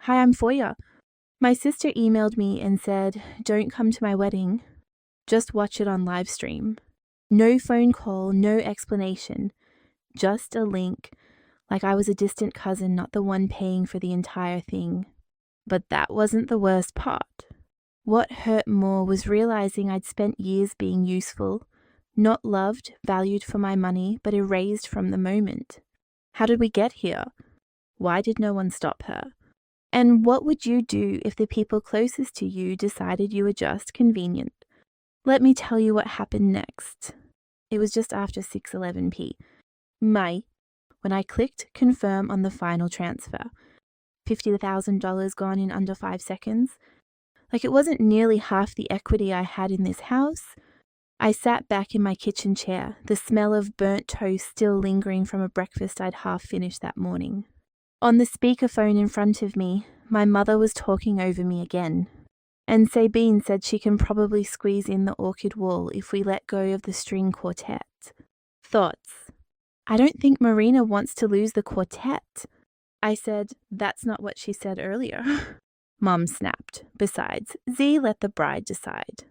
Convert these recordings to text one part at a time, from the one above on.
Hi, I'm Foya. My sister emailed me and said, don't come to my wedding. Just watch it on livestream. No phone call, no explanation. Just a link, like I was a distant cousin, not the one paying for the entire thing. But that wasn't the worst part. What hurt more was realizing I'd spent years being useful, not loved, valued for my money, but erased from the moment. How did we get here? Why did no one stop her? And what would you do if the people closest to you decided you were just convenient? Let me tell you what happened next. It was just after 6:11 May, when I clicked confirm on the final transfer. $50,000 gone in under 5 seconds. Like it wasn't nearly half the equity I had in this house. I sat back in my kitchen chair, the smell of burnt toast still lingering from a breakfast I'd half finished that morning. On the speakerphone in front of me, my mother was talking over me again. And Sabine said she can probably squeeze in the orchid wall if we let go of the string quartet. Thoughts? I don't think Marina wants to lose the quartet. I said, that's not what she said earlier. Mom snapped. Besides, Z let the bride decide.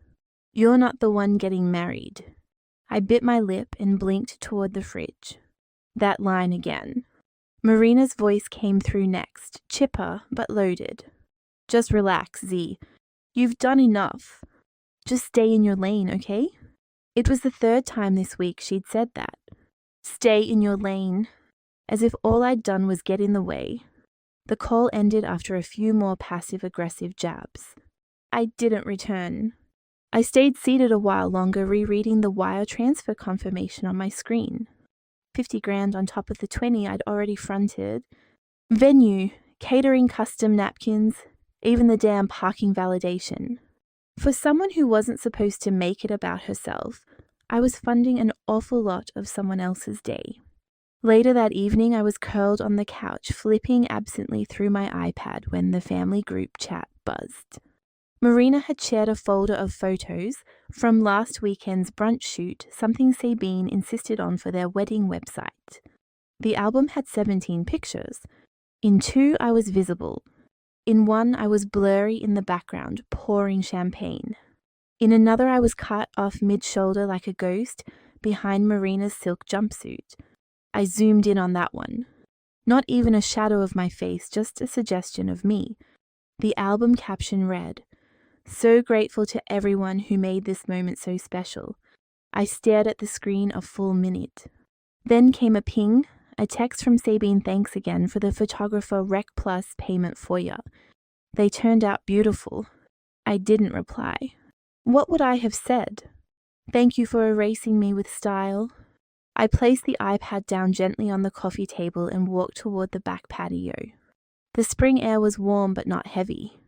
You're not the one getting married. I bit my lip and blinked toward the fridge. That line again. Marina's voice came through next, chipper but loaded. Just relax, Z. You've done enough. Just stay in your lane, okay? It was the third time this week she'd said that. Stay in your lane. As if all I'd done was get in the way. The call ended after a few more passive-aggressive jabs. I didn't return. I stayed seated a while longer rereading the wire transfer confirmation on my screen. 50 grand on top of the 20 I'd already fronted. Venue, catering custom napkins, even the damn parking validation. For someone who wasn't supposed to make it about herself, I was funding an awful lot of someone else's day. Later that evening, I was curled on the couch, flipping absently through my iPad when the family group chat buzzed. Marina had shared a folder of photos from last weekend's brunch shoot, something Sabine insisted on for their wedding website. The album had 17 pictures. In 2, I was visible. In 1, I was blurry in the background, pouring champagne. In another, I was cut off mid-shoulder like a ghost behind Marina's silk jumpsuit. I zoomed in on that one. Not even a shadow of my face, just a suggestion of me. The album caption read, "So grateful to everyone who made this moment so special." I stared at the screen a full minute. Then came a ping, a text from Sabine thanks again for the photographer Rec Plus payment for ya. They turned out beautiful. I didn't reply. What would I have said? Thank you for erasing me with style. I placed the iPad down gently on the coffee table and walked toward the back patio. The spring air was warm but not heavy.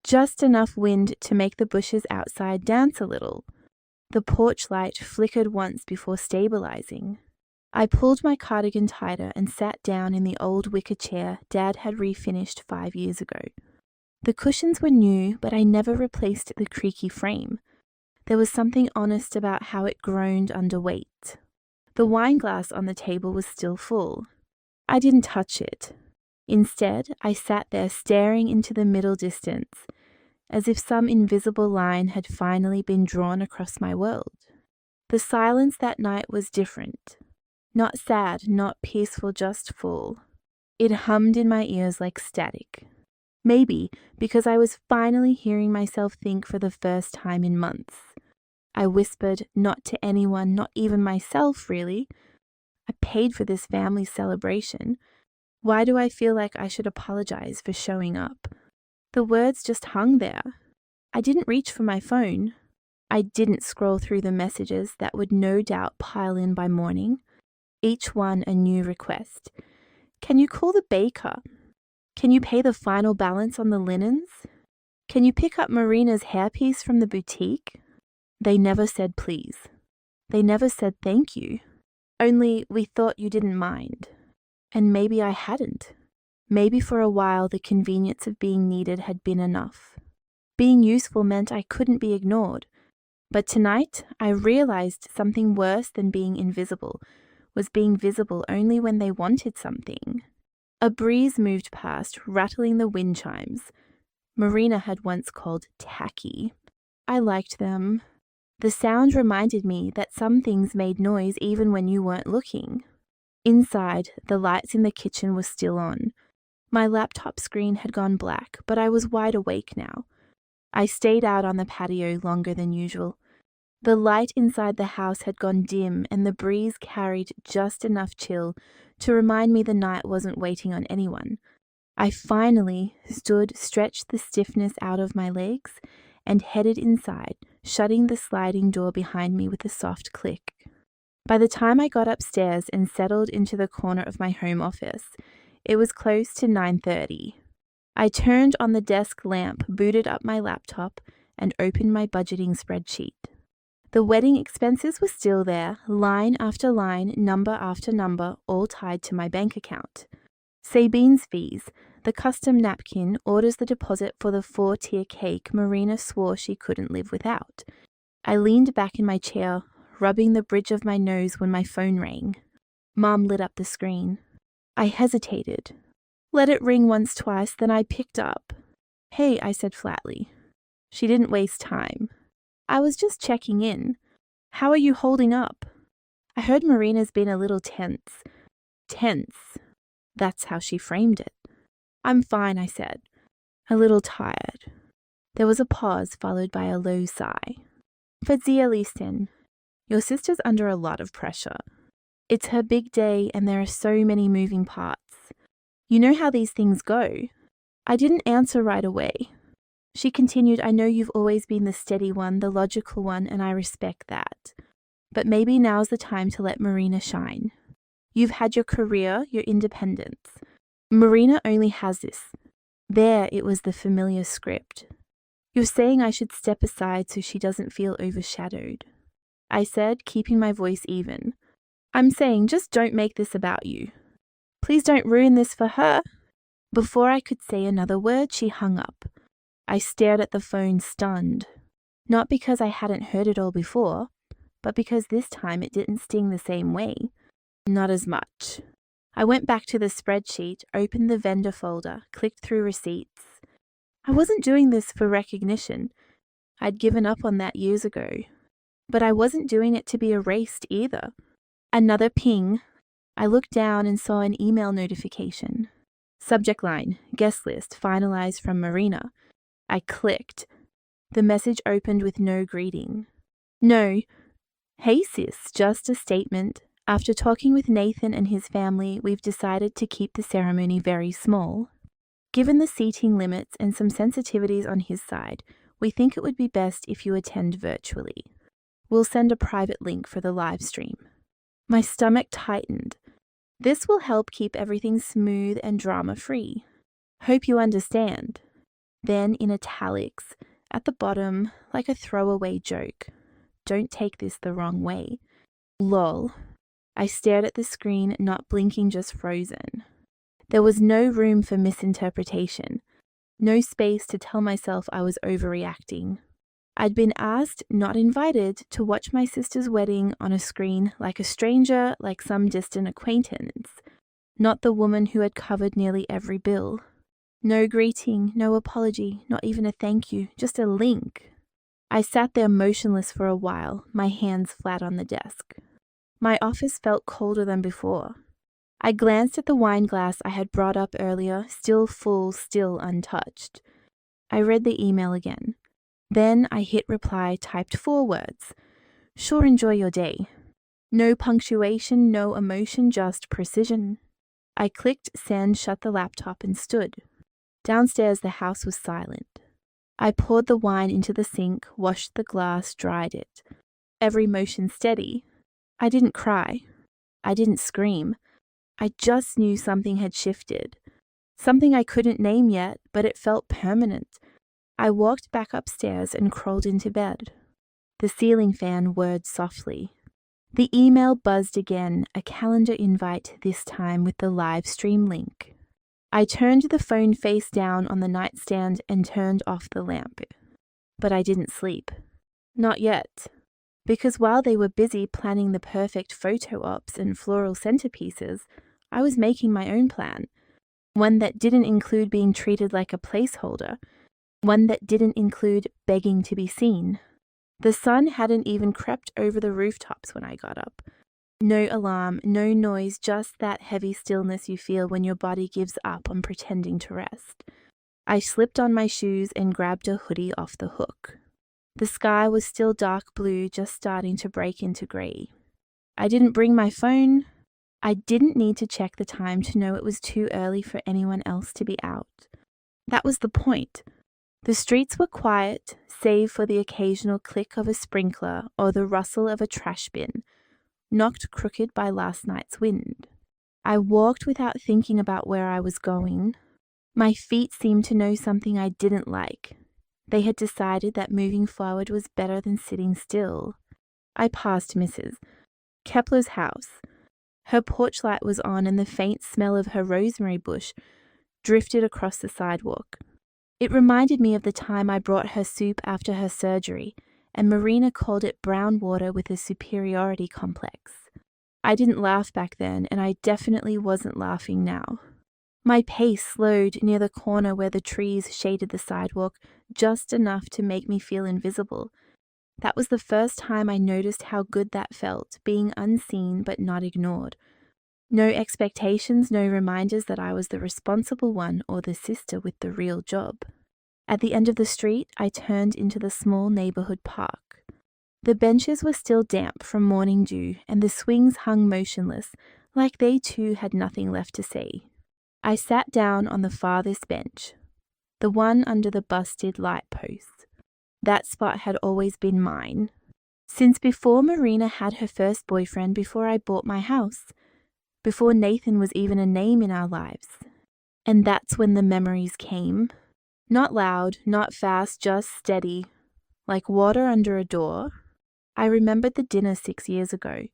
Just enough wind to make the bushes outside dance a little. The porch light flickered once before stabilizing. I pulled my cardigan tighter and sat down in the old wicker chair Dad had refinished 5 years ago. The cushions were new, but I never replaced the creaky frame. There was something honest about how it groaned under weight. The wine glass on the table was still full. I didn't touch it. Instead, I sat there staring into the middle distance, as if some invisible line had finally been drawn across my world. The silence that night was different. Not sad, not peaceful, just full. It hummed in my ears like static. Maybe because I was finally hearing myself think for the first time in months. I whispered, not to anyone, not even myself, really. I paid for this family celebration. Why do I feel like I should apologize for showing up? The words just hung there. I didn't reach for my phone. I didn't scroll through the messages that would no doubt pile in by morning. Each one a new request. Can you call the baker? Can you pay the final balance on the linens? Can you pick up Marina's hairpiece from the boutique? They never said please. They never said thank you. Only we thought you didn't mind. And maybe I hadn't. Maybe for a while the convenience of being needed had been enough. Being useful meant I couldn't be ignored. But tonight I realized something worse than being invisible was being visible only when they wanted something. A breeze moved past, rattling the wind chimes. Marina had once called tacky. I liked them. The sound reminded me that some things made noise even when you weren't looking. Inside, the lights in the kitchen were still on. My laptop screen had gone black, but I was wide awake now. I stayed out on the patio longer than usual. The light inside the house had gone dim, and the breeze carried just enough chill to remind me the night wasn't waiting on anyone. I finally stood, stretched the stiffness out of my legs, and headed inside, shutting the sliding door behind me with a soft click. By the time I got upstairs and settled into the corner of my home office, it was close to 9:30. I turned on the desk lamp, booted up my laptop, and opened my budgeting spreadsheet. The wedding expenses were still there, line after line, number after number, all tied to my bank account. Sabine's fees, the custom napkin, orders the deposit for the 4-tier cake Marina swore she couldn't live without. I leaned back in my chair, rubbing the bridge of my nose when my phone rang. Mom lit up the screen. I hesitated. Let it ring once, twice, then I picked up. Hey, I said flatly. She didn't waste time. I was just checking in. How are you holding up? I heard Marina's been a little tense. Tense. That's how she framed it. I'm fine, I said. A little tired. There was a pause followed by a low sigh. Verzehrlisten. Your sister's under a lot of pressure. It's her big day and there are so many moving parts. You know how these things go. I didn't answer right away. She continued, I know you've always been the steady one, the logical one, and I respect that. But maybe now's the time to let Marina shine. You've had your career, your independence. Marina only has this. There it was the familiar script. You're saying I should step aside so she doesn't feel overshadowed. I said, keeping my voice even. I'm saying just don't make this about you. Please don't ruin this for her. Before I could say another word, she hung up. I stared at the phone stunned. Not because I hadn't heard it all before, but because this time it didn't sting the same way. Not as much. I went back to the spreadsheet, opened the vendor folder, clicked through receipts. I wasn't doing this for recognition. I'd given up on that years ago. But I wasn't doing it to be erased either. Another ping. I looked down and saw an email notification. Subject line, guest list, finalized from Marina. I clicked. The message opened with no greeting. No. Hey sis, just a statement. After talking with Nathan and his family, we've decided to keep the ceremony very small. Given the seating limits and some sensitivities on his side, we think it would be best if you attend virtually. We'll send a private link for the live stream. My stomach tightened. This will help keep everything smooth and drama-free. Hope you understand. Then in italics, at the bottom, like a throwaway joke. Don't take this the wrong way. Lol. I stared at the screen, not blinking, just frozen. There was no room for misinterpretation. No space to tell myself I was overreacting. I'd been asked, not invited, to watch my sister's wedding on a screen like a stranger, like some distant acquaintance, not the woman who had covered nearly every bill. No greeting, no apology, not even a thank you, just a link. I sat there motionless for a while, my hands flat on the desk. My office felt colder than before. I glanced at the wine glass I had brought up earlier, still full, still untouched. I read the email again. Then I hit reply, typed 4 words. Sure, enjoy your day. No punctuation, no emotion, just precision. I clicked send, shut the laptop, and stood. Downstairs, the house was silent. I poured the wine into the sink, washed the glass, dried it. Every motion steady. I didn't cry. I didn't scream. I just knew something had shifted. Something I couldn't name yet, but it felt permanent. I walked back upstairs and crawled into bed. The ceiling fan whirred softly. The email buzzed again, a calendar invite, this time with the live stream link. I turned the phone face down on the nightstand and turned off the lamp. But I didn't sleep. Not yet. Because while they were busy planning the perfect photo ops and floral centerpieces, I was making my own plan. one that didn't include being treated like a placeholder, one that didn't include begging to be seen. The sun hadn't even crept over the rooftops when I got up. No alarm, no noise, just that heavy stillness you feel when your body gives up on pretending to rest. I slipped on my shoes and grabbed a hoodie off the hook. The sky was still dark blue, just starting to break into grey. I didn't bring my phone. I didn't need to check the time to know it was too early for anyone else to be out. That was the point. The streets were quiet, save for the occasional click of a sprinkler or the rustle of a trash bin, knocked crooked by last night's wind. I walked without thinking about where I was going. My feet seemed to know something I didn't like. They had decided that moving forward was better than sitting still. I passed Mrs. Kepler's house. Her porch light was on and the faint smell of her rosemary bush drifted across the sidewalk. It reminded me of the time I brought her soup after her surgery, and Marina called it brown water with a superiority complex. I didn't laugh back then, and I definitely wasn't laughing now. My pace slowed near the corner where the trees shaded the sidewalk just enough to make me feel invisible. That was the first time I noticed how good that felt, being unseen but not ignored. No expectations, no reminders that I was the responsible one or the sister with the real job. At the end of the street, I turned into the small neighborhood park. The benches were still damp from morning dew, and the swings hung motionless, like they too had nothing left to say. I sat down on the farthest bench, the one under the busted light post. That spot had always been mine. Since before Marina had her first boyfriend, before I bought my house, before Nathan was even a name in our lives. And that's when the memories came. Not loud, not fast, just steady, like water under a door. I remembered the dinner 6 years ago.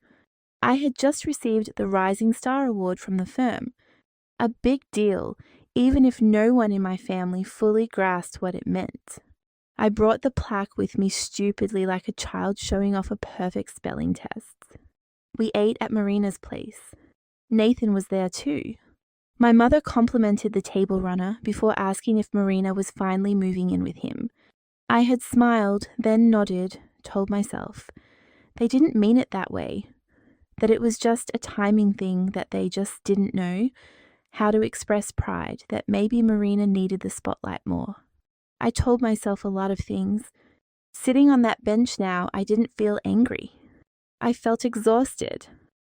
I had just received the Rising Star Award from the firm. A big deal, even if no one in my family fully grasped what it meant. I brought the plaque with me stupidly like a child showing off a perfect spelling test. We ate at Marina's place. Nathan was there too. My mother complimented the table runner before asking if Marina was finally moving in with him. I had smiled, then nodded, told myself. They didn't mean it that way. That it was just a timing thing, that they just didn't know how to express pride, that maybe Marina needed the spotlight more. I told myself a lot of things. Sitting on that bench now, I didn't feel angry. I felt exhausted.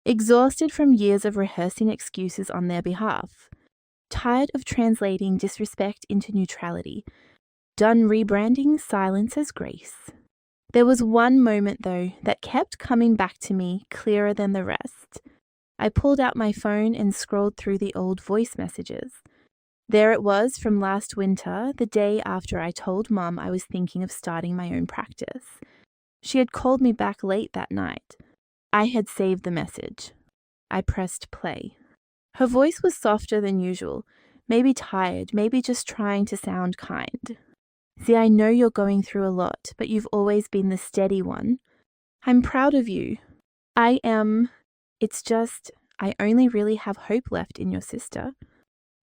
Exhausted from years of rehearsing excuses on their behalf. Tired of translating disrespect into neutrality. Done rebranding silence as grace. There was one moment, though, that kept coming back to me clearer than the rest. I pulled out my phone and scrolled through the old voice messages. There it was from last winter, the day after I told Mum I was thinking of starting my own practice. She had called me back late that night. I had saved the message. I pressed play. Her voice was softer than usual, maybe tired, maybe just trying to sound kind. See, I know you're going through a lot, but you've always been the steady one. I'm proud of you. I am. It's just, I only really have hope left in your sister.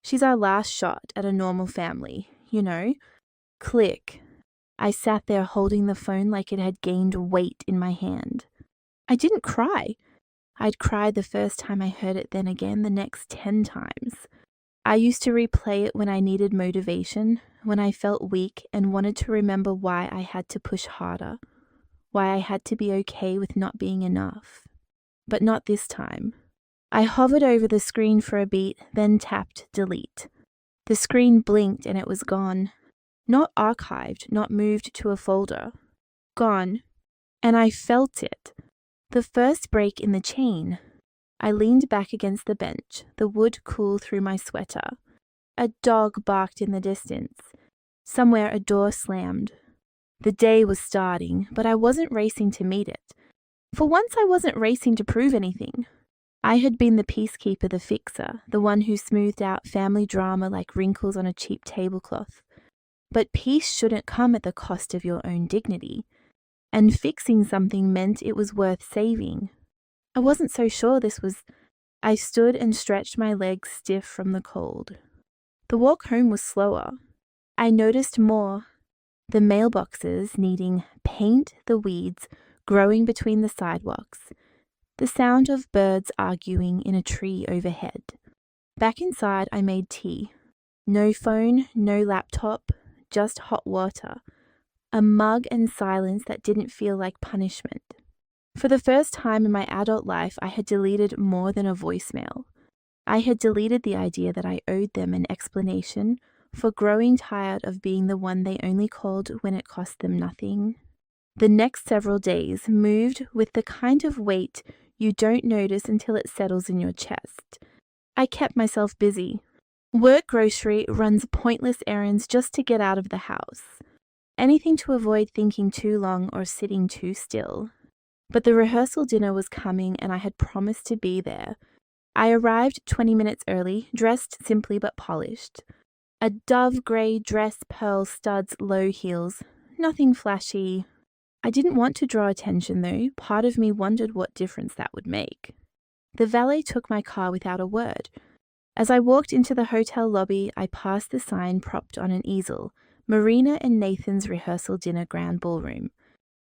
She's our last shot at a normal family, you know. Click. I sat there holding the phone like it had gained weight in my hand. I didn't cry. I'd cried the first time I heard it, then again the next 10 times. I used to replay it when I needed motivation, when I felt weak and wanted to remember why I had to push harder, why I had to be okay with not being enough. But not this time. I hovered over the screen for a beat, then tapped delete. The screen blinked and it was gone. Not archived, not moved to a folder. Gone. And I felt it. The first break in the chain. I leaned back against the bench, the wood cool through my sweater. A dog barked in the distance. Somewhere a door slammed. The day was starting, but I wasn't racing to meet it. For once I wasn't racing to prove anything. I had been the peacekeeper, the fixer, the one who smoothed out family drama like wrinkles on a cheap tablecloth. But peace shouldn't come at the cost of your own dignity. And fixing something meant it was worth saving. I wasn't so sure this was. I stood and stretched my legs stiff from the cold. The walk home was slower. I noticed more. The mailboxes needing paint, the weeds growing between the sidewalks, the sound of birds arguing in a tree overhead. Back inside, I made tea. No phone, no laptop, just hot water. A mug and silence that didn't feel like punishment. For the first time in my adult life, I had deleted more than a voicemail. I had deleted the idea that I owed them an explanation for growing tired of being the one they only called when it cost them nothing. The next several days moved with the kind of weight you don't notice until it settles in your chest. I kept myself busy. Work grocery runs pointless errands just to get out of the house. Anything to avoid thinking too long or sitting too still. But the rehearsal dinner was coming and I had promised to be there. I arrived 20 minutes early, dressed simply but polished. A dove grey dress, pearl studs, low heels. Nothing flashy. I didn't want to draw attention though. Part of me wondered what difference that would make. The valet took my car without a word. As I walked into the hotel lobby, I passed the sign propped on an easel, Marina and Nathan's rehearsal dinner grand ballroom.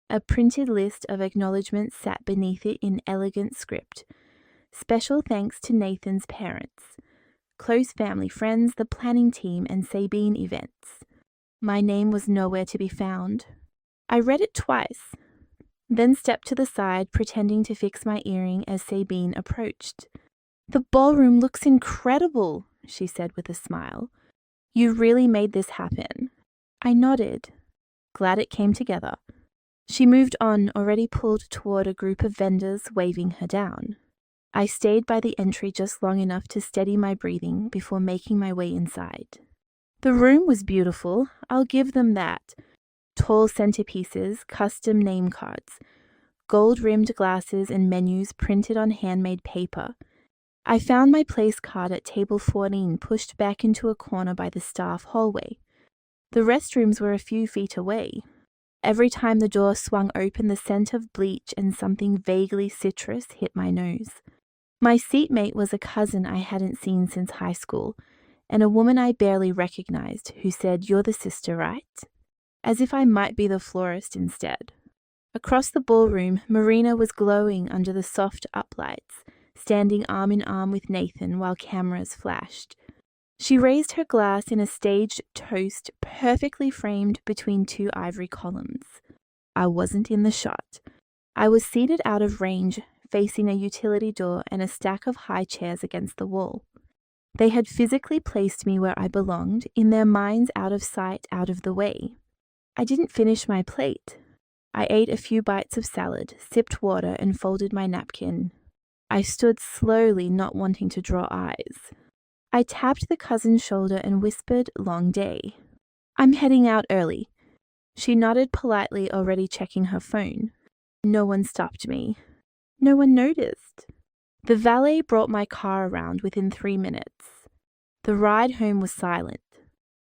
A printed list of acknowledgements sat beneath it in elegant script. Special thanks to Nathan's parents, close family friends, the planning team, and Sabine events. My name was nowhere to be found. I read it twice, then stepped to the side, pretending to fix my earring as Sabine approached. "The ballroom looks incredible," she said with a smile. "You really made this happen." I nodded, glad it came together. She moved on, already pulled toward a group of vendors, waving her down. I stayed by the entry just long enough to steady my breathing before making my way inside. The room was beautiful, I'll give them that. Tall centerpieces, custom name cards, gold-rimmed glasses and menus printed on handmade paper. I found my place card at table 14, pushed back into a corner by the staff hallway. The restrooms were a few feet away. Every time the door swung open, the scent of bleach and something vaguely citrus hit my nose. My seatmate was a cousin I hadn't seen since high school, and a woman I barely recognized who said, "You're the sister, right?" As if I might be the florist instead. Across the ballroom, Marina was glowing under the soft uplights, standing arm in arm with Nathan while cameras flashed. She raised her glass in a staged toast perfectly framed between two ivory columns. I wasn't in the shot. I was seated out of range, facing a utility door and a stack of high chairs against the wall. They had physically placed me where I belonged, in their minds out of sight, out of the way. I didn't finish my plate. I ate a few bites of salad, sipped water, and folded my napkin. I stood slowly, not wanting to draw eyes. I tapped the cousin's shoulder and whispered, "Long day." "I'm heading out early." She nodded politely, already checking her phone. No one stopped me. No one noticed. The valet brought my car around within 3 minutes. The ride home was silent.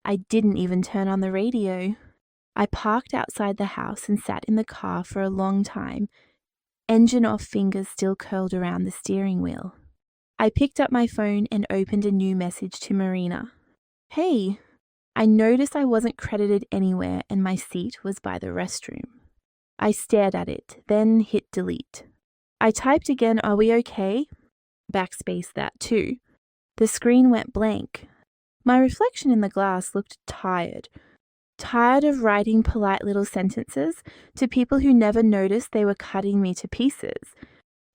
I didn't even turn on the radio. I parked outside the house and sat in the car for a long time, engine off, fingers still curled around the steering wheel. I picked up my phone and opened a new message to Marina. "Hey." I noticed I wasn't credited anywhere and my seat was by the restroom. I stared at it, then hit delete. I typed again, "Are we okay?" Backspace that too. The screen went blank. My reflection in the glass looked tired. Tired of writing polite little sentences to people who never noticed they were cutting me to pieces.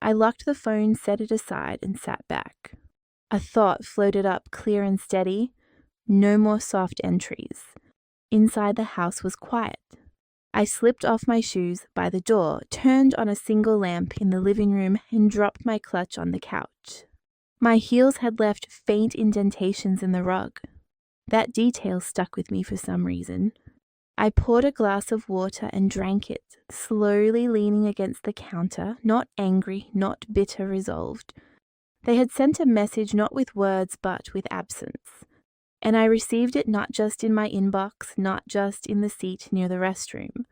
I locked the phone, set it aside, and sat back. A thought floated up, clear and steady. No more soft entries. Inside the house was quiet. I slipped off my shoes by the door, turned on a single lamp in the living room, and dropped my clutch on the couch. My heels had left faint indentations in the rug. That detail stuck with me for some reason. I poured a glass of water and drank it, slowly leaning against the counter, not angry, not bitter, resolved. They had sent a message not with words but with absence. And I received it not just in my inbox, not just in the seat near the restroom.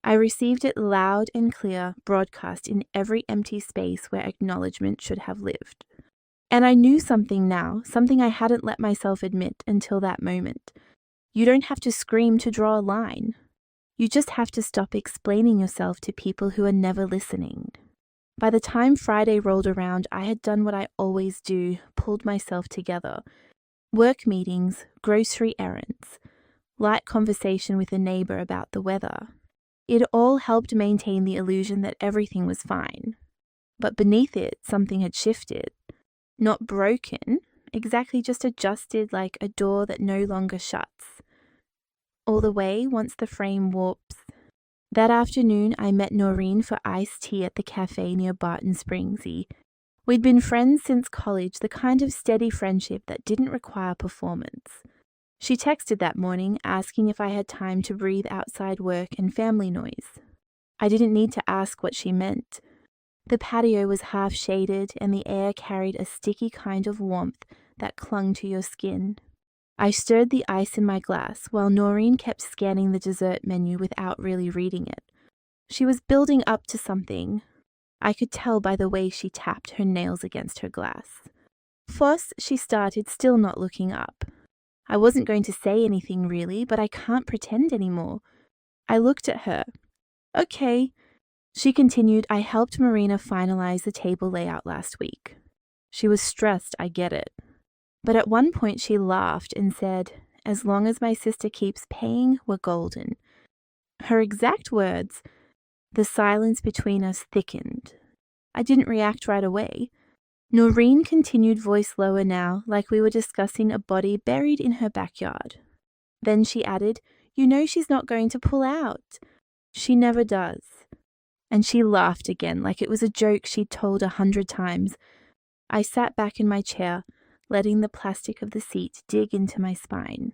I received it loud and clear, broadcast in every empty space where acknowledgement should have lived. And I knew something now, something I hadn't let myself admit until that moment. You don't have to scream to draw a line. You just have to stop explaining yourself to people who are never listening. By the time Friday rolled around, I had done what I always do, pulled myself together. Work meetings, grocery errands, light conversation with a neighbor about the weather. It all helped maintain the illusion that everything was fine. But beneath it, something had shifted. Not broken, exactly just adjusted like a door that no longer shuts. All the way once the frame warps. That afternoon, I met Noreen for iced tea at the cafe near Barton Springsy. We'd been friends since college, the kind of steady friendship that didn't require performance. She texted that morning, asking if I had time to breathe outside work and family noise. I didn't need to ask what she meant. The patio was half shaded, and the air carried a sticky kind of warmth that clung to your skin. I stirred the ice in my glass while Noreen kept scanning the dessert menu without really reading it. She was building up to something. I could tell by the way she tapped her nails against her glass. First, she started, still not looking up. I wasn't going to say anything really, but I can't pretend anymore. I looked at her. Okay. She continued, I helped Marina finalize the table layout last week. She was stressed, I get it. But at one point she laughed and said, as long as my sister keeps paying, we're golden. Her exact words. The silence between us thickened. I didn't react right away. Noreen continued, voice lower now, like we were discussing a body buried in her backyard. Then she added, you know she's not going to pull out. She never does. And she laughed again, like it was a joke she'd told 100 times. I sat back in my chair, letting the plastic of the seat dig into my spine.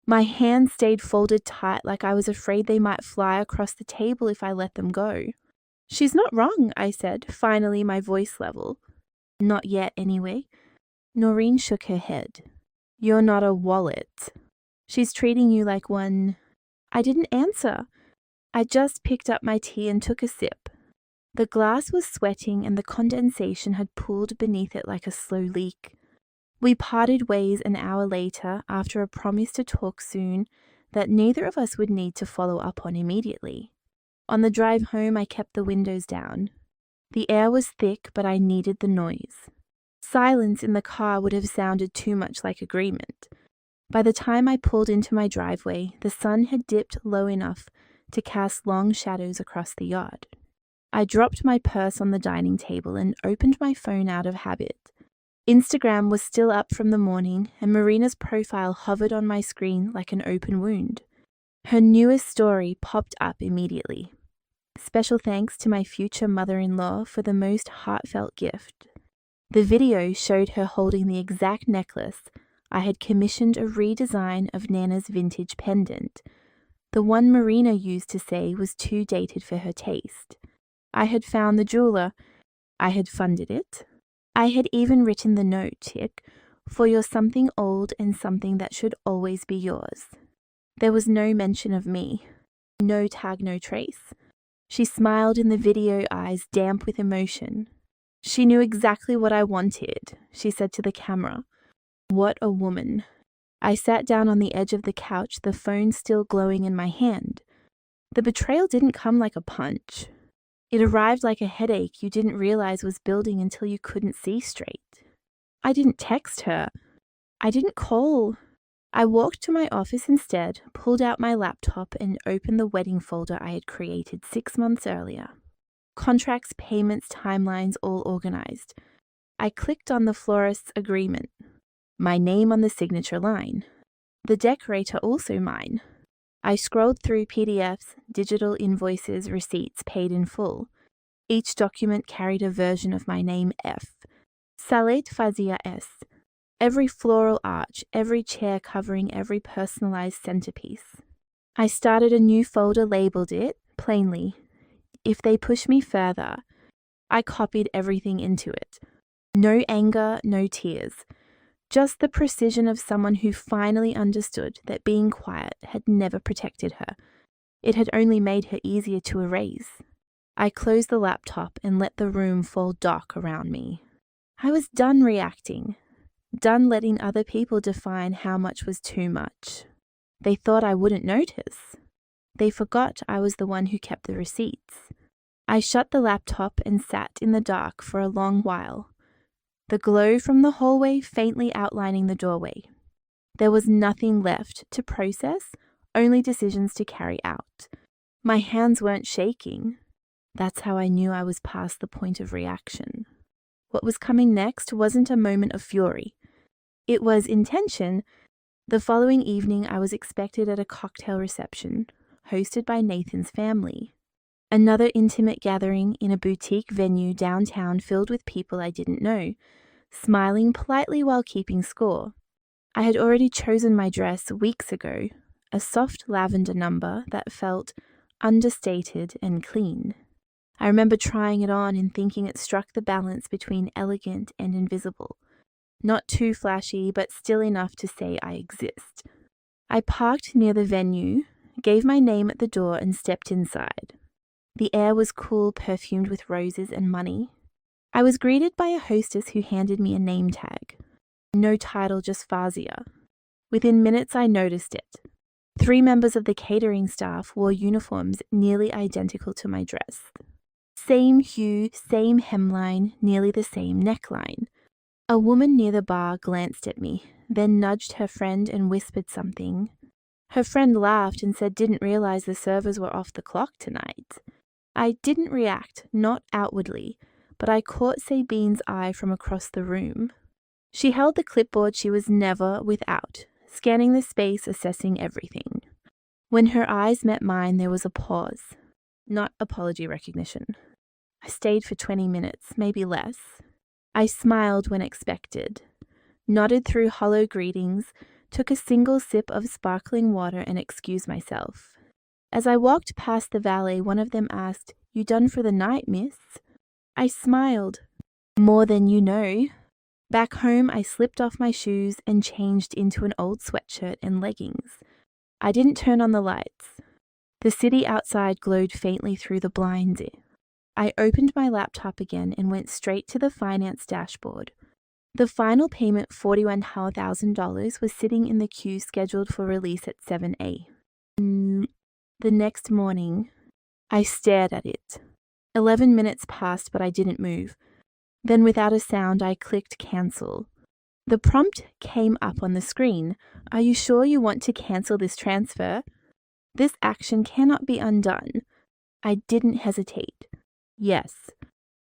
My hands stayed folded tight, like I was afraid they might fly across the table if I let them go. She's not wrong, I said, finally my voice level. Not yet, anyway. Noreen shook her head. You're not a wallet. She's treating you like one. I didn't answer. I just picked up my tea and took a sip. The glass was sweating and the condensation had pooled beneath it like a slow leak. We parted ways an hour later after a promise to talk soon that neither of us would need to follow up on immediately. On the drive home, I kept the windows down. The air was thick, but I needed the noise. Silence in the car would have sounded too much like agreement. By the time I pulled into my driveway, the sun had dipped low enough to cast long shadows across the yard. I dropped my purse on the dining table and opened my phone out of habit. Instagram was still up from the morning, and Marina's profile hovered on my screen like an open wound. Her newest story popped up immediately. Special thanks to my future mother-in-law for the most heartfelt gift. The video showed her holding the exact necklace I had commissioned a redesign of Nana's vintage pendant, the one Marina used to say was too dated for her taste. I had found the jeweler. I had funded it. I had even written the note, tick, for your something old and something that should always be yours. There was no mention of me. No tag, no trace. She smiled in the video, eyes damp with emotion. She knew exactly what I wanted, she said to the camera. What a woman. I sat down on the edge of the couch, the phone still glowing in my hand. The betrayal didn't come like a punch. It arrived like a headache you didn't realize was building until you couldn't see straight. I didn't text her. I didn't call. I walked to my office instead, pulled out my laptop, and opened the wedding folder I had created 6 months earlier. Contracts, payments, timelines, all organized. I clicked on the florist's agreement. My name on the signature line. The decorator also mine. I scrolled through PDFs, digital invoices, receipts paid in full. Each document carried a version of my name F. Salet Fazia S. Every floral arch, every chair covering every personalized centerpiece. I started a new folder, labeled it, plainly, If They Push Me Further. I copied everything into it. No anger, no tears. Just the precision of someone who finally understood that being quiet had never protected her. It had only made her easier to erase. I closed the laptop and let the room fall dark around me. I was done reacting, done letting other people define how much was too much. They thought I wouldn't notice. They forgot I was the one who kept the receipts. I shut the laptop and sat in the dark for a long while, the glow from the hallway faintly outlining the doorway. There was nothing left to process, only decisions to carry out. My hands weren't shaking. That's how I knew I was past the point of reaction. What was coming next wasn't a moment of fury. It was intention. The following evening, I was expected at a cocktail reception, hosted by Nathan's family. Another intimate gathering in a boutique venue downtown filled with people I didn't know, smiling politely while keeping score. I had already chosen my dress weeks ago, a soft lavender number that felt understated and clean. I remember trying it on and thinking it struck the balance between elegant and invisible. Not too flashy, but still enough to say I exist. I parked near the venue, gave my name at the door and stepped inside. The air was cool, perfumed with roses and money. I was greeted by a hostess who handed me a name tag. No title, just Fazia. Within minutes I noticed it. 3 members of the catering staff wore uniforms nearly identical to my dress. Same hue, same hemline, nearly the same neckline. A woman near the bar glanced at me, then nudged her friend and whispered something. Her friend laughed and said didn't realize the servers were off the clock tonight. I didn't react, not outwardly, but I caught Sabine's eye from across the room. She held the clipboard she was never without, scanning the space, assessing everything. When her eyes met mine, there was a pause, not apology recognition. I stayed for 20 minutes, maybe less. I smiled when expected, nodded through hollow greetings, took a single sip of sparkling water and excused myself. As I walked past the valet, one of them asked, "You done for the night, miss?" I smiled. "More than you know." Back home, I slipped off my shoes and changed into an old sweatshirt and leggings. I didn't turn on the lights. The city outside glowed faintly through the blinds. I opened my laptop again and went straight to the finance dashboard. The final payment, $41,000, was sitting in the queue scheduled for release at 7 a.m. The next morning, I stared at it. 11 minutes passed, but I didn't move. Then without a sound, I clicked cancel. The prompt came up on the screen. "Are you sure you want to cancel this transfer? This action cannot be undone." I didn't hesitate. Yes.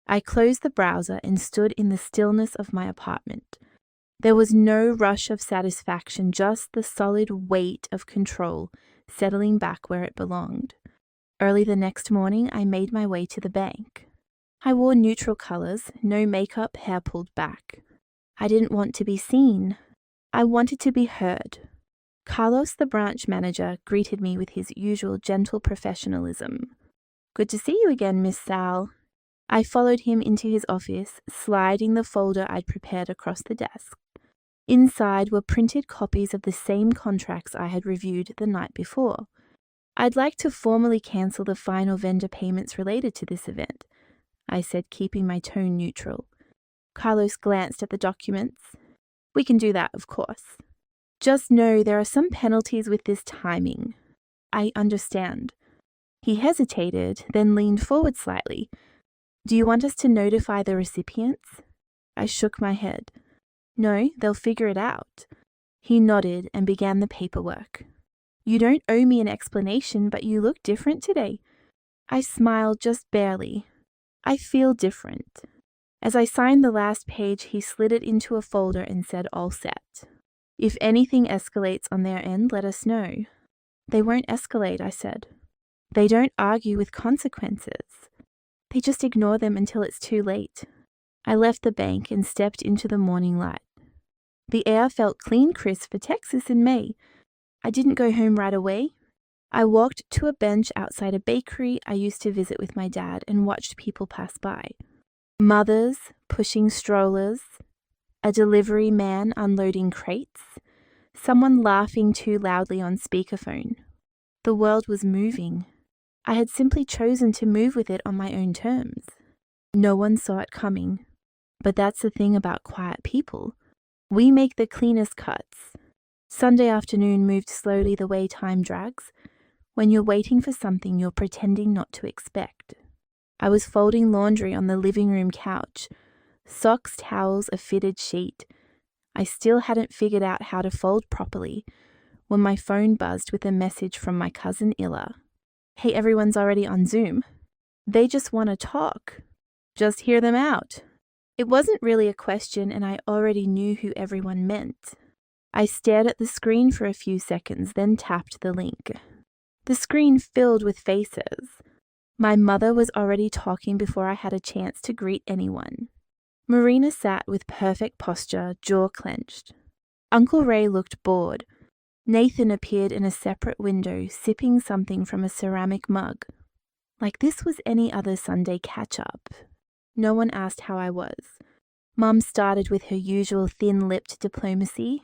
I closed the browser and stood in the stillness of my apartment. There was no rush of satisfaction, just the solid weight of control settling back where it belonged. Early the next morning, I made my way to the bank. I wore neutral colors, no makeup, hair pulled back. I didn't want to be seen. I wanted to be heard. Carlos, the branch manager, greeted me with his usual gentle professionalism. "Good to see you again, Miss Sal." I followed him into his office, sliding the folder I'd prepared across the desk. Inside were printed copies of the same contracts I had reviewed the night before. "I'd like to formally cancel the final vendor payments related to this event," I said, keeping my tone neutral. Carlos glanced at the documents. "We can do that, of course. Just know there are some penalties with this timing." "I understand." He hesitated, then leaned forward slightly. "Do you want us to notify the recipients?" I shook my head. "No, they'll figure it out." He nodded and began the paperwork. "You don't owe me an explanation, but you look different today." I smiled just barely. "I feel different." As I signed the last page, he slid it into a folder and said, "All set. If anything escalates on their end, let us know." "They won't escalate," I said. "They don't argue with consequences. They just ignore them until it's too late." I left the bank and stepped into the morning light. The air felt clean crisp for Texas in May. I didn't go home right away. I walked to a bench outside a bakery I used to visit with my dad and watched people pass by. Mothers pushing strollers, a delivery man unloading crates, someone laughing too loudly on speakerphone. The world was moving. I had simply chosen to move with it on my own terms. No one saw it coming. But that's the thing about quiet people. We make the cleanest cuts. Sunday afternoon moved slowly the way time drags. When you're waiting for something you're pretending not to expect. I was folding laundry on the living room couch. Socks, towels, a fitted sheet. I still hadn't figured out how to fold properly when my phone buzzed with a message from my cousin Illa. Hey, everyone's already on Zoom. They just want to talk. Just hear them out. It wasn't really a question and I already knew who everyone meant. I stared at the screen for a few seconds, then tapped the link. The screen filled with faces. My mother was already talking before I had a chance to greet anyone. Marina sat with perfect posture, jaw clenched. Uncle Ray looked bored. Nathan appeared in a separate window, sipping something from a ceramic mug. Like this was any other Sunday catch-up. No one asked how I was. Mum started with her usual thin-lipped diplomacy.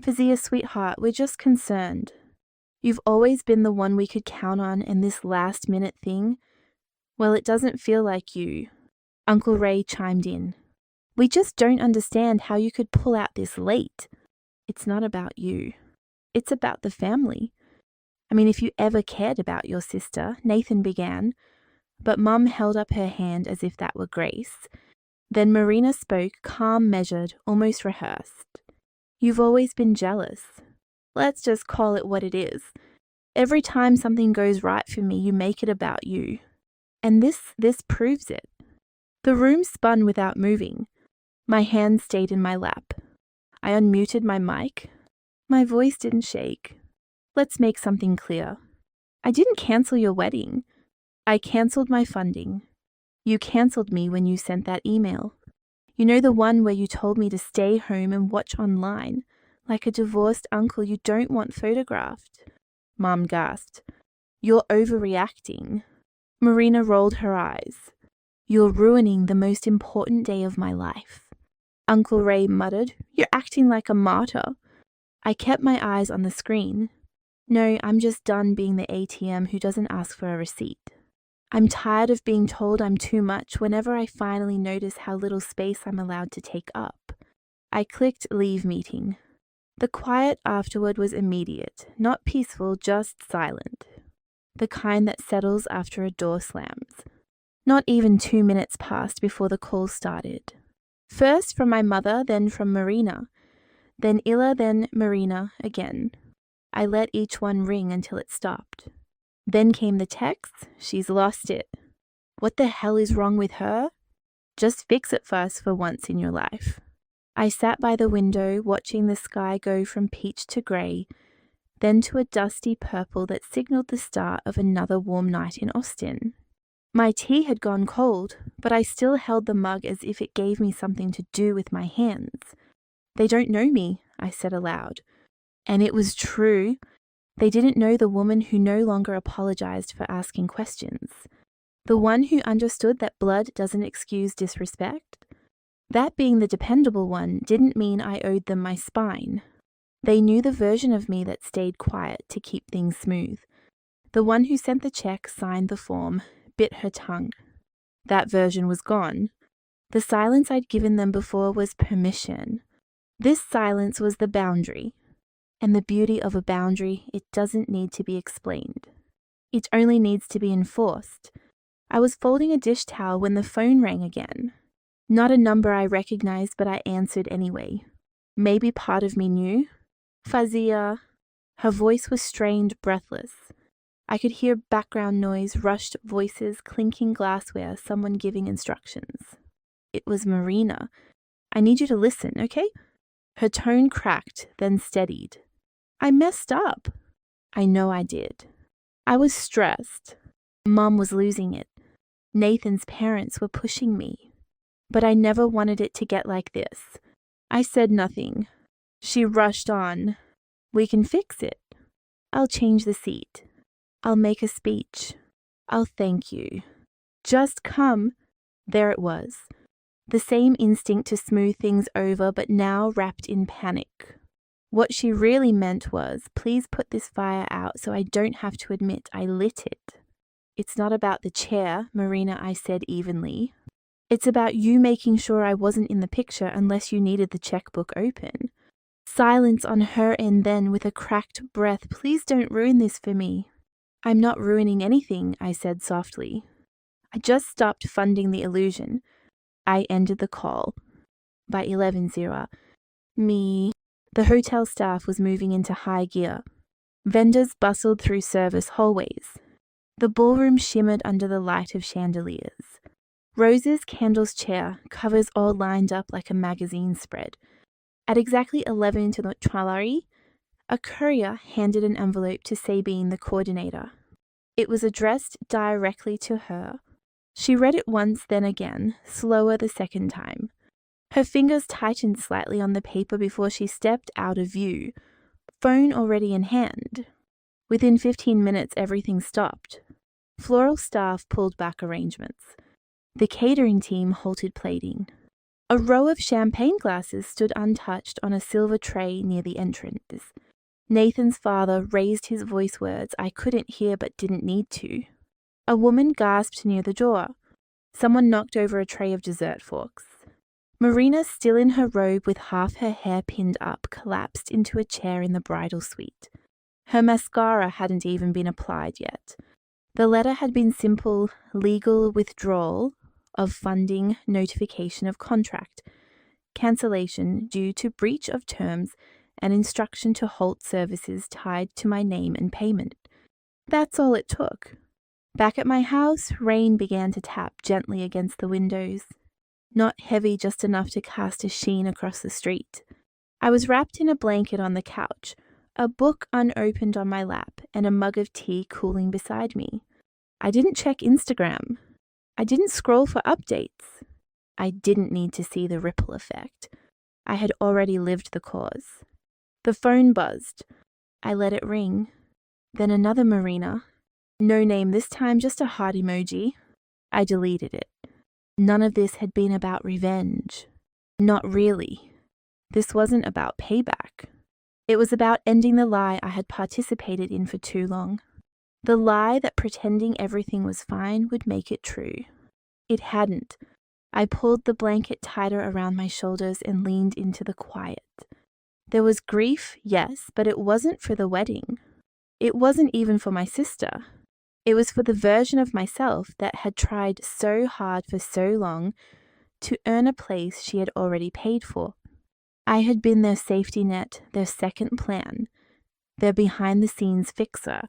Fazia, sweetheart, we're just concerned. You've always been the one we could count on, and this last-minute thing, well, it doesn't feel like you. Uncle Ray chimed in. We just don't understand how you could pull out this late. It's not about you. It's about the family. I mean, if you ever cared about your sister, Nathan began, but Mum held up her hand as if that were grace. Then Marina spoke, calm, measured, almost rehearsed. You've always been jealous. Let's just call it what it is. Every time something goes right for me, you make it about you. And this proves it. The room spun without moving. My hand stayed in my lap. I unmuted my mic. My voice didn't shake. Let's make something clear. I didn't cancel your wedding. I canceled my funding. You canceled me when you sent that email. You know, the one where you told me to stay home and watch online, like a divorced uncle you don't want photographed. Mum gasped. You're overreacting. Marina rolled her eyes. You're ruining the most important day of my life. Uncle Ray muttered, You're acting like a martyr. I kept my eyes on the screen. No, I'm just done being the ATM who doesn't ask for a receipt. I'm tired of being told I'm too much whenever I finally notice how little space I'm allowed to take up. I clicked leave meeting. The quiet afterward was immediate, not peaceful, just silent. The kind that settles after a door slams. Not even 2 minutes passed before the call started. First from my mother, then from Marina. Then Illa, then Marina again. I let each one ring until it stopped. Then came the text, she's lost it. What the hell is wrong with her? Just fix it first for once in your life. I sat by the window watching the sky go from peach to grey, then to a dusty purple that signalled the start of another warm night in Austin. My tea had gone cold, but I still held the mug as if it gave me something to do with my hands. They don't know me, I said aloud. And it was true. They didn't know the woman who no longer apologized for asking questions. The one who understood that blood doesn't excuse disrespect. That being the dependable one didn't mean I owed them my spine. They knew the version of me that stayed quiet to keep things smooth. The one who sent the check, signed the form, bit her tongue. That version was gone. The silence I'd given them before was permission. This silence was the boundary. And the beauty of a boundary, it doesn't need to be explained. It only needs to be enforced. I was folding a dish towel when the phone rang again. Not a number I recognized, but I answered anyway. Maybe part of me knew. Fazia. Her voice was strained, breathless. I could hear background noise, rushed voices, clinking glassware, someone giving instructions. It was Marina. I need you to listen, okay? Her tone cracked, then steadied. I messed up. I know I did. I was stressed. Mum was losing it. Nathan's parents were pushing me. But I never wanted it to get like this. I said nothing. She rushed on. We can fix it. I'll change the seat. I'll make a speech. I'll thank you. Just come. There it was. The same instinct to smooth things over, but now wrapped in panic. What she really meant was, please put this fire out so I don't have to admit I lit it. It's not about the chair, Marina, I said evenly. It's about you making sure I wasn't in the picture unless you needed the checkbook open. Silence on her end then with a cracked breath. Please don't ruin this for me. I'm not ruining anything, I said softly. I just stopped funding the illusion. I ended the call. By 11:00, the hotel staff was moving into high gear. Vendors bustled through service hallways. The ballroom shimmered under the light of chandeliers. Rose's candles chair, covers all lined up like a magazine spread. At exactly 11 to the Tuileries, a courier handed an envelope to Sabine, the coordinator. It was addressed directly to her. She read it once, then again, slower the second time. Her fingers tightened slightly on the paper before she stepped out of view, phone already in hand. Within 15 minutes, everything stopped. Floral staff pulled back arrangements. The catering team halted plating. A row of champagne glasses stood untouched on a silver tray near the entrance. Nathan's father raised his voice words I couldn't hear but didn't need to. A woman gasped near the door. Someone knocked over a tray of dessert forks. Marina, still in her robe with half her hair pinned up, collapsed into a chair in the bridal suite. Her mascara hadn't even been applied yet. The letter had been simple, legal withdrawal of funding, notification of contract, cancellation due to breach of terms, and instruction to halt services tied to my name and payment. That's all it took. Back at my house, rain began to tap gently against the windows. Not heavy, just enough to cast a sheen across the street. I was wrapped in a blanket on the couch, a book unopened on my lap, and a mug of tea cooling beside me. I didn't check Instagram. I didn't scroll for updates. I didn't need to see the ripple effect. I had already lived the cause. The phone buzzed. I let it ring. Then another Marina. No name this time, just a heart emoji. I deleted it. None of this had been about revenge. Not really. This wasn't about payback. It was about ending the lie I had participated in for too long. The lie that pretending everything was fine would make it true. It hadn't. I pulled the blanket tighter around my shoulders and leaned into the quiet. There was grief, yes, but it wasn't for the wedding. It wasn't even for my sister. It was for the version of myself that had tried so hard for so long to earn a place she had already paid for. I had been their safety net, their second plan, their behind-the-scenes fixer.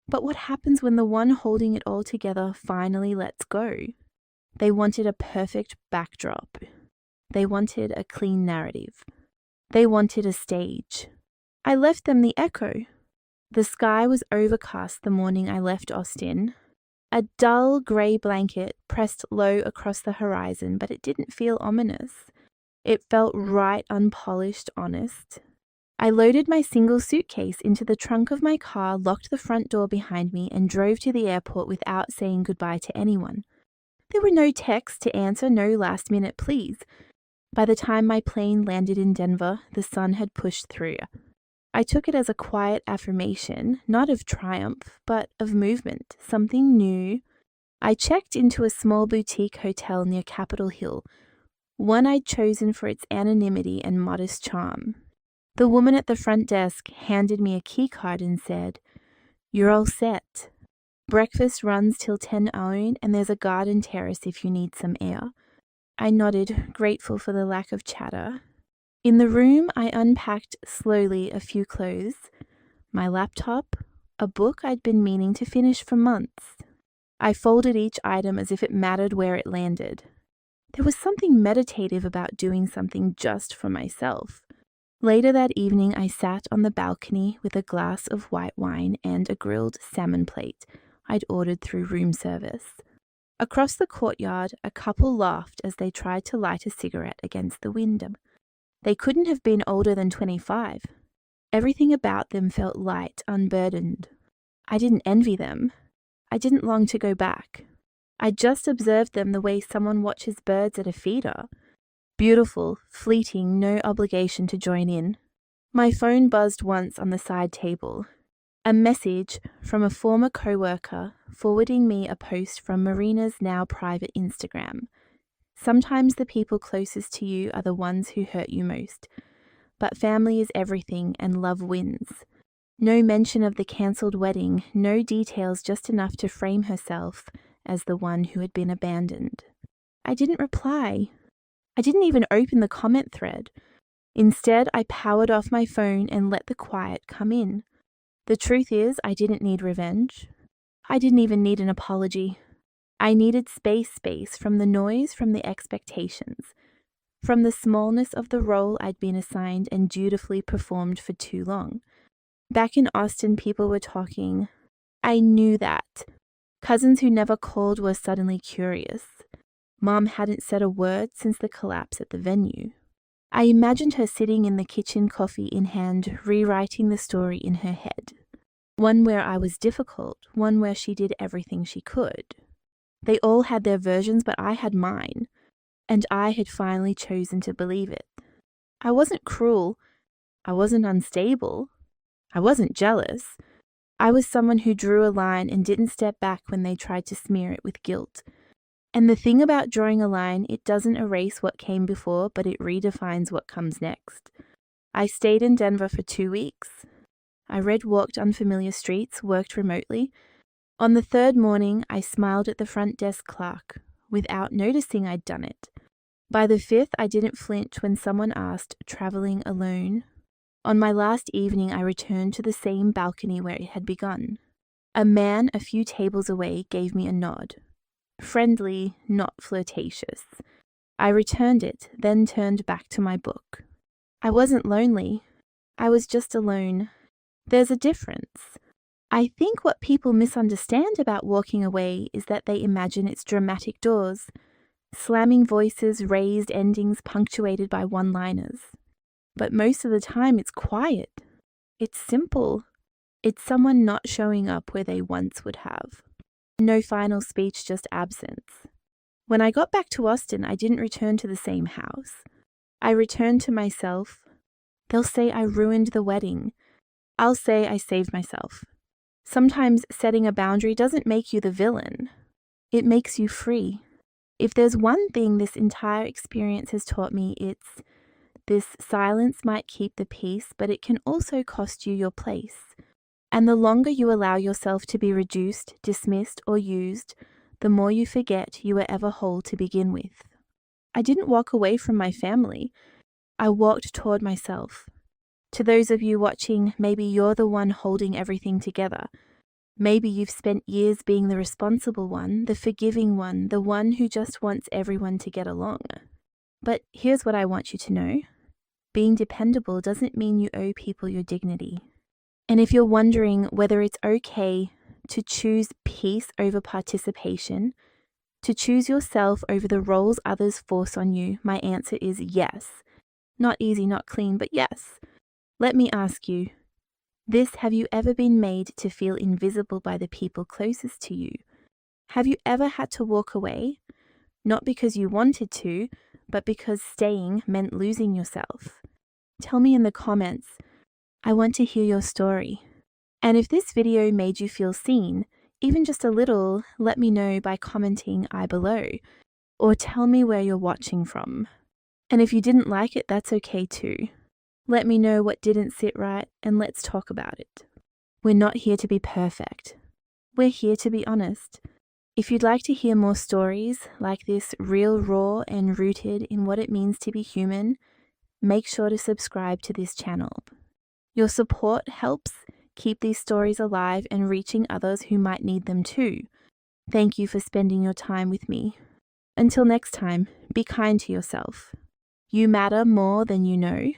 But what happens when the one holding it all together finally lets go? They wanted a perfect backdrop. They wanted a clean narrative. They wanted a stage. I left them the echo. The sky was overcast the morning I left Austin. A dull grey blanket pressed low across the horizon, but it didn't feel ominous. It felt right, unpolished, honest. I loaded my single suitcase into the trunk of my car, locked the front door behind me, and drove to the airport without saying goodbye to anyone. There were no texts to answer, no last-minute pleas. By the time my plane landed in Denver, the sun had pushed through. I took it as a quiet affirmation, not of triumph, but of movement, something new. I checked into a small boutique hotel near Capitol Hill, one I'd chosen for its anonymity and modest charm. The woman at the front desk handed me a key card and said, "You're all set. Breakfast runs till 10 and there's a garden terrace if you need some air." I nodded, grateful for the lack of chatter. In the room, I unpacked slowly a few clothes, my laptop, a book I'd been meaning to finish for months. I folded each item as if it mattered where it landed. There was something meditative about doing something just for myself. Later that evening, I sat on the balcony with a glass of white wine and a grilled salmon plate I'd ordered through room service. Across the courtyard, a couple laughed as they tried to light a cigarette against the window. They couldn't have been older than 25. Everything about them felt light, unburdened. I didn't envy them. I didn't long to go back. I just observed them the way someone watches birds at a feeder. Beautiful, fleeting, no obligation to join in. My phone buzzed once on the side table. A message from a former co-worker forwarding me a post from Marina's now private Instagram. Sometimes the people closest to you are the ones who hurt you most. But family is everything and love wins. No mention of the cancelled wedding, no details, just enough to frame herself as the one who had been abandoned. I didn't reply. I didn't even open the comment thread. Instead, I powered off my phone and let the quiet come in. The truth is, I didn't need revenge. I didn't even need an apology. I needed space from the noise, from the expectations, from the smallness of the role I'd been assigned and dutifully performed for too long. Back in Austin, people were talking. I knew that. Cousins who never called were suddenly curious. Mom hadn't said a word since the collapse at the venue. I imagined her sitting in the kitchen, coffee in hand, rewriting the story in her head. One where I was difficult, one where she did everything she could. They all had their versions, but I had mine, and I had finally chosen to believe it. I wasn't cruel. I wasn't unstable. I wasn't jealous. I was someone who drew a line and didn't step back when they tried to smear it with guilt. And the thing about drawing a line, it doesn't erase what came before, but it redefines what comes next. I stayed in Denver for 2 weeks. I walked unfamiliar streets, worked remotely. On the third morning, I smiled at the front desk clerk, without noticing I'd done it. By the fifth, I didn't flinch when someone asked, traveling alone. On my last evening, I returned to the same balcony where it had begun. A man a few tables away gave me a nod. Friendly, not flirtatious. I returned it, then turned back to my book. I wasn't lonely. I was just alone. There's a difference. I think what people misunderstand about walking away is that they imagine it's dramatic doors, slamming voices, raised endings punctuated by one-liners. But most of the time it's quiet. It's simple. It's someone not showing up where they once would have. No final speech, just absence. When I got back to Austin, I didn't return to the same house. I returned to myself. They'll say I ruined the wedding. I'll say I saved myself. Sometimes setting a boundary doesn't make you the villain. It makes you free. If there's one thing this entire experience has taught me, it's this: silence might keep the peace, but it can also cost you your place. And the longer you allow yourself to be reduced, dismissed, or used, the more you forget you were ever whole to begin with. I didn't walk away from my family. I walked toward myself. To those of you watching, maybe you're the one holding everything together. Maybe you've spent years being the responsible one, the forgiving one, the one who just wants everyone to get along. But here's what I want you to know. Being dependable doesn't mean you owe people your dignity. And if you're wondering whether it's okay to choose peace over participation, to choose yourself over the roles others force on you, my answer is yes. Not easy, not clean, but yes. Let me ask you, have you ever been made to feel invisible by the people closest to you? Have you ever had to walk away? Not because you wanted to, but because staying meant losing yourself? Tell me in the comments. I want to hear your story. And if this video made you feel seen, even just a little, let me know by commenting I below, or tell me where you're watching from. And if you didn't like it, that's okay too. Let me know what didn't sit right, and let's talk about it. We're not here to be perfect. We're here to be honest. If you'd like to hear more stories like this, real, raw, and rooted in what it means to be human, make sure to subscribe to this channel. Your support helps keep these stories alive and reaching others who might need them too. Thank you for spending your time with me. Until next time, be kind to yourself. You matter more than you know.